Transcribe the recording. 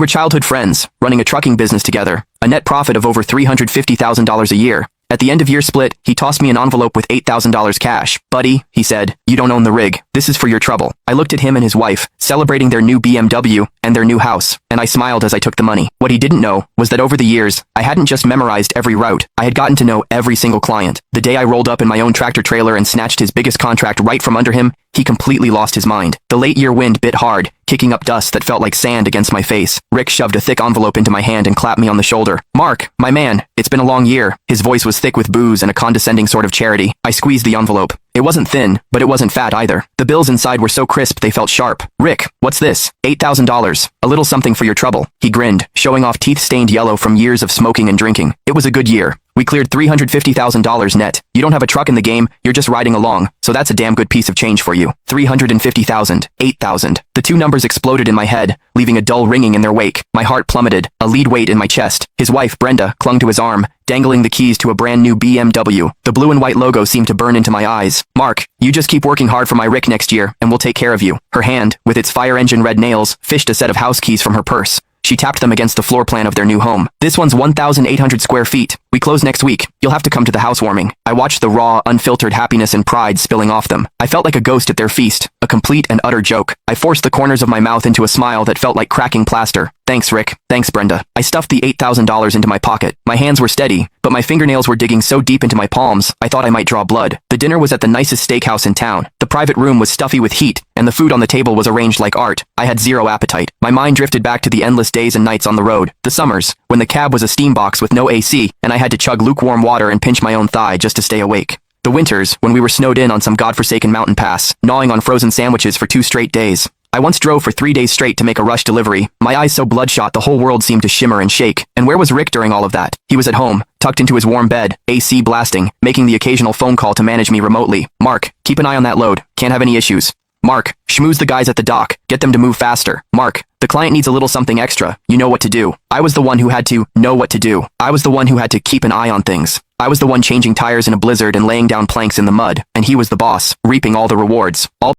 We're childhood friends, running a trucking business together, a net profit of over $350,000 a year. At the end of year split, he tossed me an envelope with $8,000 cash. Buddy, he said, you don't own the rig. This is for your trouble. I looked at him and his wife, celebrating their new BMW and their new house, and I smiled as I took the money. What he didn't know was that over the years, I hadn't just memorized every route. I had gotten to know every single client. The day I rolled up in my own tractor trailer and snatched his biggest contract right from under him, he completely lost his mind. The late year wind bit hard, kicking up dust that felt like sand against my face. Rick shoved a thick envelope into my hand and clapped me on the shoulder. Mark, my man, it's been a long year. His voice was thick with booze and a condescending sort of charity. I squeezed the envelope. It wasn't thin, but it wasn't fat either. The bills inside were so crisp they felt sharp. Rick, what's this? $8,000. A little something for your trouble. He grinned, showing off teeth-stained yellow from years of smoking and drinking. It was a good year. We cleared $350,000 net. You don't have a truck in the game, you're just riding along, so that's a damn good piece of change for you. 350,000, 8,000. The two numbers exploded in my head, leaving a dull ringing in their wake. My heart plummeted, a lead weight in my chest. His wife, Brenda, clung to his arm, dangling the keys to a brand new BMW. The blue and white logo seemed to burn into my eyes. Mark, you just keep working hard for my Rick next year, and we'll take care of you. Her hand, with its fire engine red nails, fished a set of house keys from her purse. She tapped them against the floor plan of their new home. This one's 1,800 square feet. We close next week. You'll have to come to the housewarming. I watched the raw, unfiltered happiness and pride spilling off them. I felt like a ghost at their feast, a complete and utter joke. I forced the corners of my mouth into a smile that felt like cracking plaster. Thanks, Rick. Thanks, Brenda. I stuffed the $8,000 into my pocket. My hands were steady, but my fingernails were digging so deep into my palms, I thought I might draw blood. The dinner was at the nicest steakhouse in town. The private room was stuffy with heat, and the food on the table was arranged like art. I had zero appetite. My mind drifted back to the endless days and nights on the road. The summers, when the cab was a steam box with no AC, and I had to chug lukewarm water and pinch my own thigh just to stay awake. The winters, when we were snowed in on some godforsaken mountain pass, gnawing on frozen sandwiches for 2 straight days. I once drove for 3 days straight to make a rush delivery, my eyes so bloodshot the whole world seemed to shimmer and shake. And where was Rick during all of that? He was at home, tucked into his warm bed, AC blasting, making the occasional phone call to manage me remotely. Mark, keep an eye on that load. Can't have any issues. Mark, schmooze the guys at the dock. Get them to move faster. Mark, the client needs a little something extra. You know what to do. I was the one who had to know what to do. I was the one who had to keep an eye on things. I was the one changing tires in a blizzard and laying down planks in the mud, and he was the boss, reaping all the rewards. All